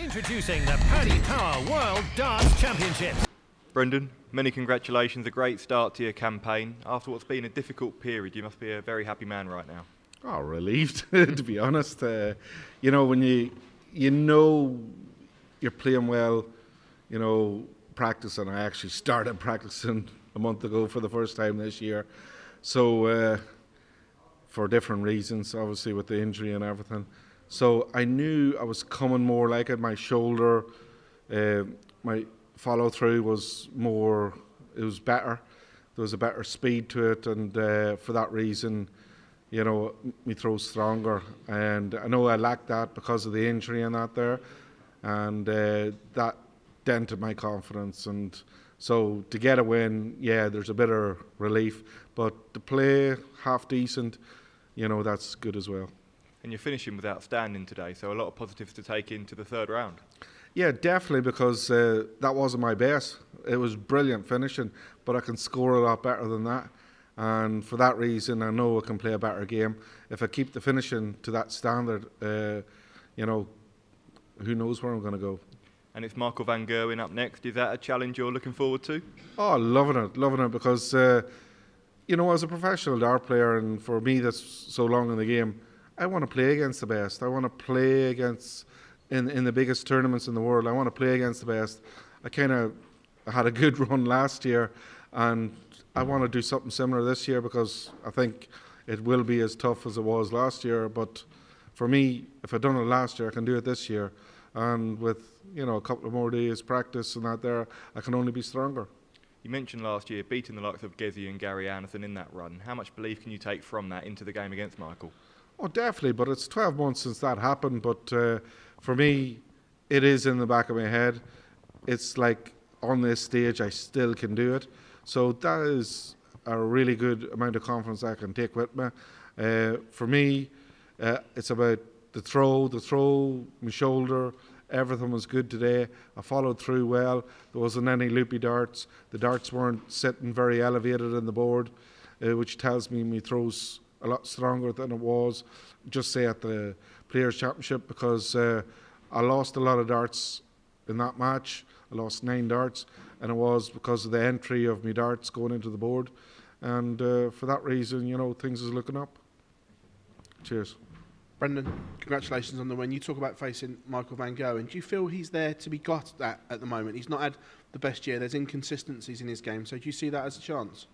Introducing the Paddy Power World Darts Championships. Brendan, many congratulations, a great start to your campaign. After what's been a difficult period, you must be a very happy man right now. Oh, relieved, to be honest. You know, when you know you're playing well, you know, practicing. I actually started practicing a month ago for the first time this year. So, for different reasons, obviously with the injury and everything. So I knew I was coming more like it. My shoulder, my follow through was more, it was better. There was a better speed to it, and for that reason, you know, my throw's stronger. And I know I lacked that because of the injury and that there, and that dented my confidence. And so to get a win, yeah, there's a bit of relief, but to play half decent, you know, that's good as well. And you're finishing with outstanding today, so a lot of positives to take into the third round. Yeah, definitely, because that wasn't my best. It was brilliant finishing, but I can score a lot better than that. And for that reason, I know I can play a better game. If I keep the finishing to that standard, you know, who knows where I'm going to go. And it's Michael van Gerwen up next. Is that a challenge you're looking forward to? Oh, loving it, because, you know, as a professional dart player, and for me that's so long in the game, I want to play against the best. I want to play against, in the biggest tournaments in the world, I want to play against the best. I had a good run last year, and I want to do something similar this year, because I think it will be as tough as it was last year. But for me, if I'd done it last year, I can do it this year. And with, you know, a couple of more days practice and that there, I can only be stronger. You mentioned last year beating the likes of Gezi and Gary Anderson in that run. How much belief can you take from that into the game against Michael? Oh, definitely, but it's 12 months since that happened. But for me, it is in the back of my head. It's like on this stage, I still can do it. So that is a really good amount of confidence I can take with me. For me, it's about the throw, my shoulder. Everything was good today. I followed through well. There wasn't any loopy darts. The darts weren't sitting very elevated in the board, which tells me my throw's a lot stronger than it was, just say at the Players' Championship, because I lost a lot of darts in that match. I lost 9 darts, and it was because of the entry of my darts going into the board. And for that reason, you know, things is looking up. Cheers. Brendan, congratulations on the win. You talk about facing Michael van Gerwen. Do you feel he's there to be got at the moment? He's not had the best year. There's inconsistencies in his game. So do you see that as a chance?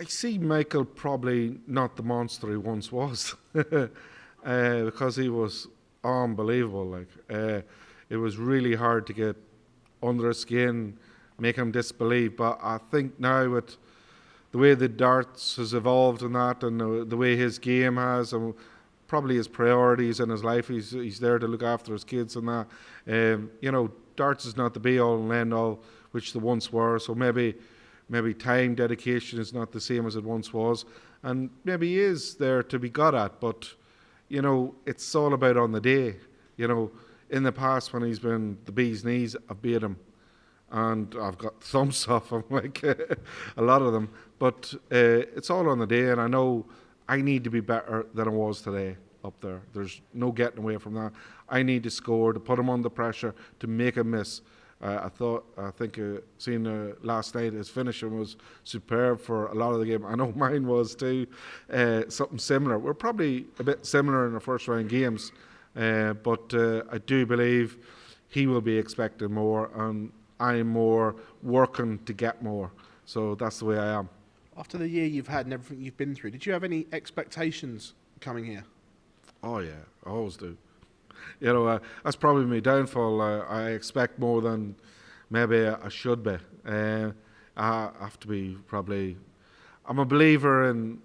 I see Michael probably not the monster he once was, because he was unbelievable. Like it was really hard to get under his skin, make him disbelieve. But I think now with the way the darts has evolved and that, and the way his game has, and probably his priorities in his life, he's there to look after his kids and that. You know, darts is not the be all and end all, which they once were. So maybe time, dedication is not the same as it once was, and maybe he is there to be got at, but, you know, it's all about on the day. You know, in the past when he's been the bee's knees, I've beat him, and I've got thumps off him, like a lot of them, but it's all on the day, and I know I need to be better than I was today up there. There's no getting away from that. I need to score, to put him under pressure, to make him miss. I think seeing last night, his finishing was superb for a lot of the game. I know mine was too, something similar. We're probably a bit similar in the first round games, but I do believe he will be expecting more, and I'm more working to get more. So that's the way I am. After the year you've had and everything you've been through, did you have any expectations coming here? Oh yeah, I always do. You know, that's probably my downfall. I expect more than maybe I should be. I have to be probably... I'm a believer in,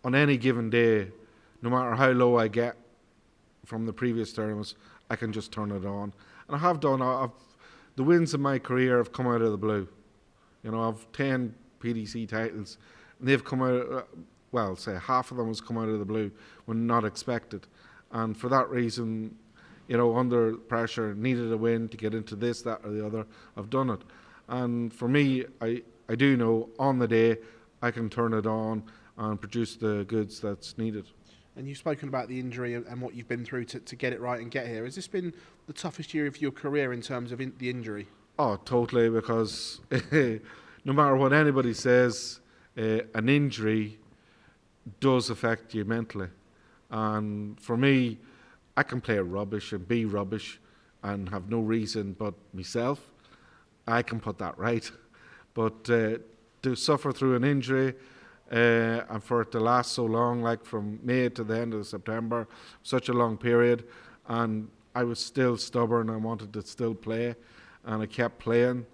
on any given day, no matter how low I get from the previous tournaments, I can just turn it on. And I have done. The wins in my career have come out of the blue. You know, I've 10 PDC titles, and they've come out, well, say half of them has come out of the blue when not expected. And for that reason, you know, under pressure, needed a win to get into this, that or the other, I've done it. And for me, I do know on the day I can turn it on and produce the goods that's needed. And you've spoken about the injury and what you've been through to get it right and get here. Has this been the toughest year of your career in terms of the injury? Oh, totally, because no matter what anybody says, an injury does affect you mentally. And for me, I can play rubbish and be rubbish and have no reason but myself. I can put that right. But to suffer through an injury and for it to last so long, like from May to the end of September, such a long period, and I was still stubborn. I wanted to still play, and I kept playing.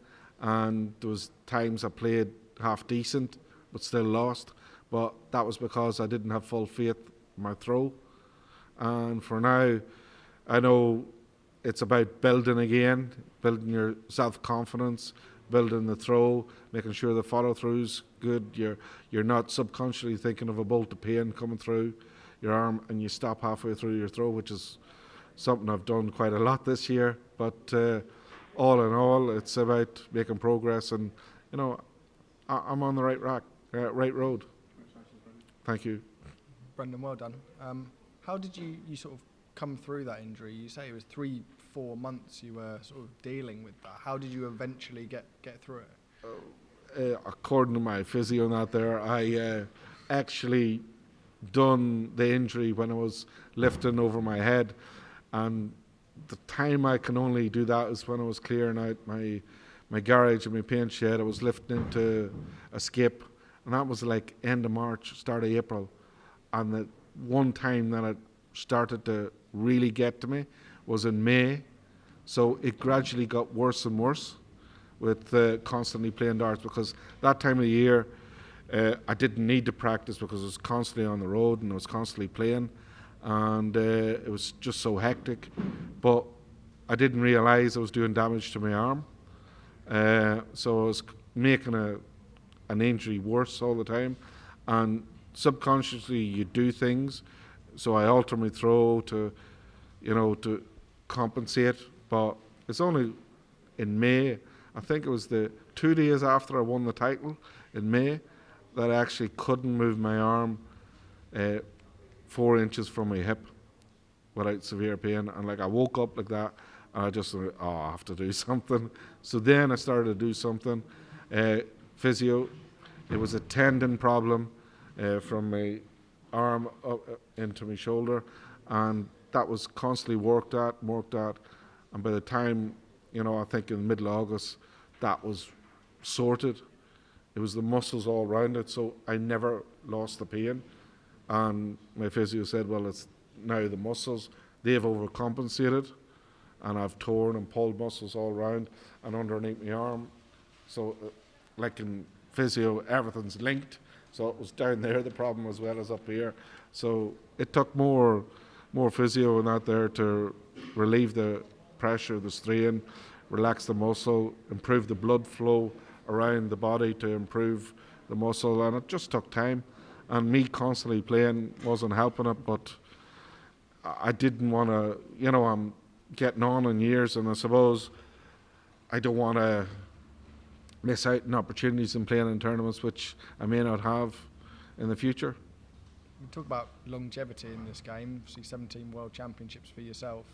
And there was times I played half decent, but still lost. But that was because I didn't have full faith in my throw. And for now, I know it's about building again, building your self-confidence, building the throw, making sure the follow-through's good. You're not subconsciously thinking of a bolt of pain coming through your arm, and you stop halfway through your throw, which is something I've done quite a lot this year. But all in all, it's about making progress, and I'm on the right road. Thank you. Brendan, well done. How did you sort of come through that injury? You say it was 3-4 months you were sort of dealing with that. How did you eventually get through it? According to my physio and that there, I actually done the injury when I was lifting over my head, and the time I can only do that is when I was clearing out my garage and my paint shed. I was lifting into a skip, and that was like end of March, start of April. And the one time that it started to really get to me was in May. So it gradually got worse and worse with constantly playing darts, because that time of the year I didn't need to practice because I was constantly on the road and I was constantly playing, and it was just so hectic. But I didn't realise I was doing damage to my arm, so I was making an injury worse all the time, and subconsciously you do things. So I alter my throw to compensate. But it's only in May, I think it was the 2 days after I won the title in May, that I actually couldn't move my arm 4 inches from my hip without severe pain. And I woke up like that, and I just thought, I have to do something. So then I started to do something. Physio, it was a tendon problem from my arm up into my shoulder, and that was constantly worked at, and by the time, I think in the middle of August, that was sorted. It was the muscles all around it, so I never lost the pain. And my physio said, well, it's now the muscles, they've overcompensated, and I've torn and pulled muscles all around and underneath my arm. So like in physio, everything's linked. So it was down there the problem as well as up here. So it took more physio and that there to relieve the pressure, the strain, relax the muscle, improve the blood flow around the body to improve the muscle, and it just took time. And me constantly playing wasn't helping it, but I didn't want to, I'm getting on in years, and I suppose I don't want to miss out on opportunities in playing in tournaments which I may not have in the future. We talk about longevity in this game, see 17 World Championships for yourself.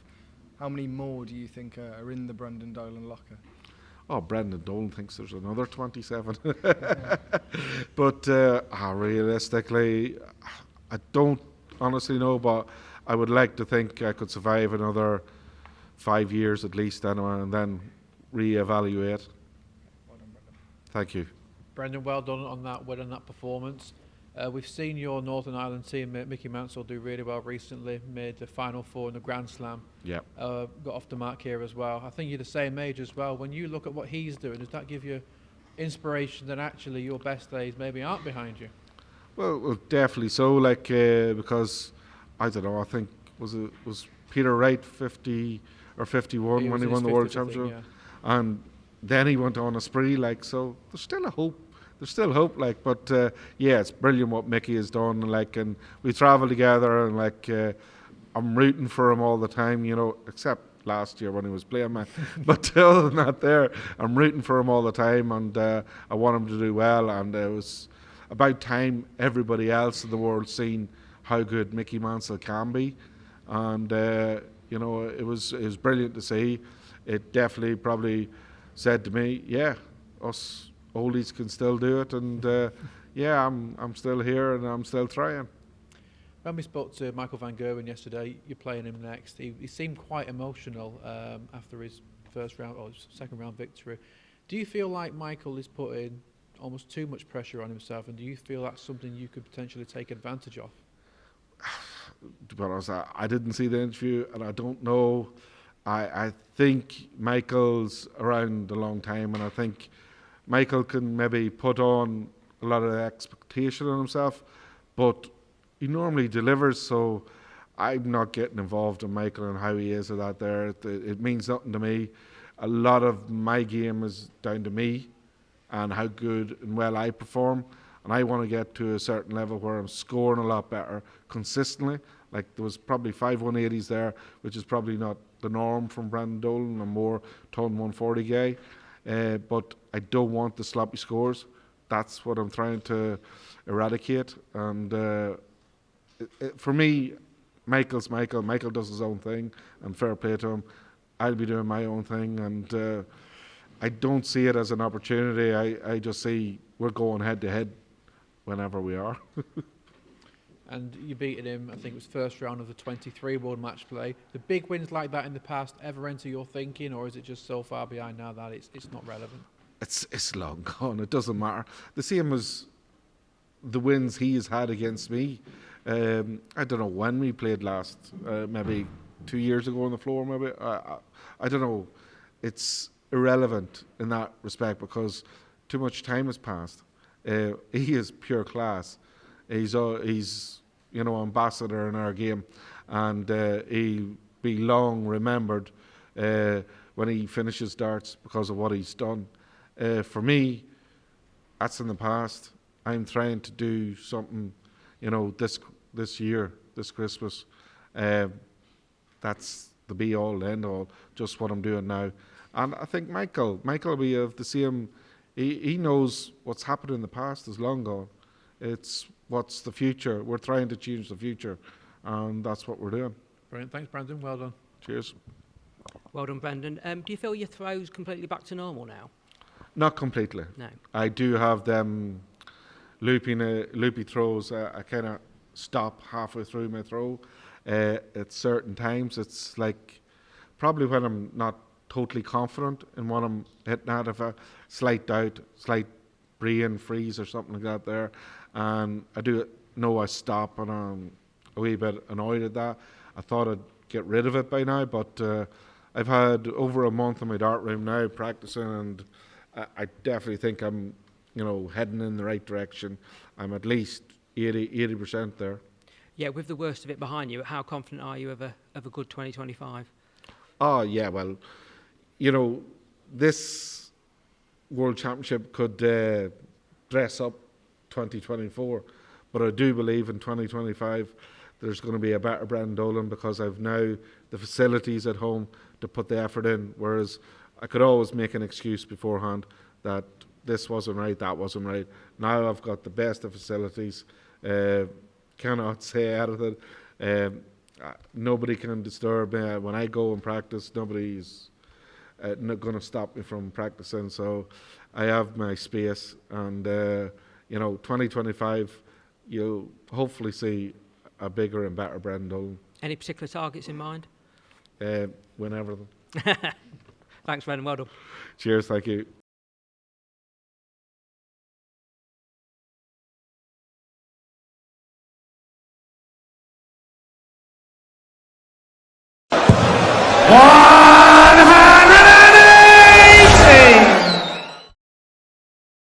How many more do you think are in the Brendan Dolan locker? Oh, Brendan Dolan thinks there's another 27. But realistically, I don't honestly know, but I would like to think I could survive another 5 years at least anyway, and then re-evaluate. Well done, Brendan. Thank you. Brendan, well done on that performance. We've seen your Northern Ireland team, Mickey Mansell, do really well recently. Made the Final Four in the Grand Slam. Yeah. Got off the mark here as well. I think you're the same age as well. When you look at what he's doing, does that give you inspiration that actually your best days maybe aren't behind you? Well, definitely so. Because I don't know. I think was Peter Wright 50 or 51 when he won the World Championship, yeah. And then he went on a spree. So there's still a hope. There's still hope, but yeah, it's brilliant what Mickey has done, and we travel together, and I'm rooting for him all the time, except last year when he was playing, man. But other than that, I'm rooting for him all the time, and I want him to do well, and it was about time everybody else in the world seen how good Mickey Mansell can be, and you know, it was brilliant to see. It definitely probably said to me, yeah, us oldies can still do it, and yeah, I'm still here and I'm still trying. When we spoke to Michael van Gerwen yesterday, you're playing him next. He seemed quite emotional after his first round or his second round victory. Do you feel like Michael is putting almost too much pressure on himself, and do you feel that's something you could potentially take advantage of? To be honest, I didn't see the interview, and I don't know. I think Michael's around a long time, and I think Michael can maybe put on a lot of expectation on himself, but he normally delivers, so I'm not getting involved in Michael and how he is or that there. It means nothing to me. A lot of my game is down to me and how good and well I perform, and I want to get to a certain level where I'm scoring a lot better consistently. Like, there was probably 5 180s there, which is probably not the norm from Brandon Dolan. I'm more ton 140 guy, but I don't want the sloppy scores. That's what I'm trying to eradicate. And for me, Michael's Michael. Michael does his own thing, and fair play to him. I'll be doing my own thing, and I don't see it as an opportunity. I just see we're going head to head whenever we are. And you beaten him, I think it was first round of the 23 World Match Play. The big wins like that in the past ever enter your thinking, or is it just so far behind now that it's not relevant? It's long gone. It doesn't matter. The same as the wins he has had against me. I don't know when we played last. Maybe 2 years ago on the floor. Maybe I don't know. It's irrelevant in that respect because too much time has passed. He is pure class. He's you know, ambassador in our game, and he'll be long remembered when he finishes darts because of what he's done. For me, that's in the past. I'm trying to do something, you know, this year, this Christmas. That's the be all, end all. Just what I'm doing now, and I think Michael will be of the same. He knows what's happened in the past is long gone. It's what's the future. We're trying to change the future, and that's what we're doing. Brilliant. Thanks, Brandon. Well done. Cheers. Well done, Brandon. Do you feel your throw's completely back to normal now? Not completely. No. I do have them loopy throws. I kind of stop halfway through my throw. At certain times, it's like probably when I'm not totally confident in what I'm hitting at, if a slight doubt, slight brain freeze or something like that there, and I do know I stop, and I'm a wee bit annoyed at that. I thought I'd get rid of it by now, but I've had over a month in my dart room now practicing, and I definitely think I'm, you know, heading in the right direction. I'm at least 80% there. Yeah, with the worst of it behind you, how confident are you of a good 2025? Oh yeah, well, you know, this World Championship could dress up 2024, but I do believe in 2025 there's going to be a better Brandon Dolan because I've now the facilities at home to put the effort in, whereas I could always make an excuse beforehand that this wasn't right, that wasn't right. Now I've got the best of facilities, cannot say anything. Nobody can disturb me. When I go and practice, nobody's not going to stop me from practicing. So I have my space, and you know, 2025, you'll hopefully see a bigger and better Brandon Dolan. Any particular targets in mind? Win everything. Thanks, Brendan. Well done. Cheers, thank you.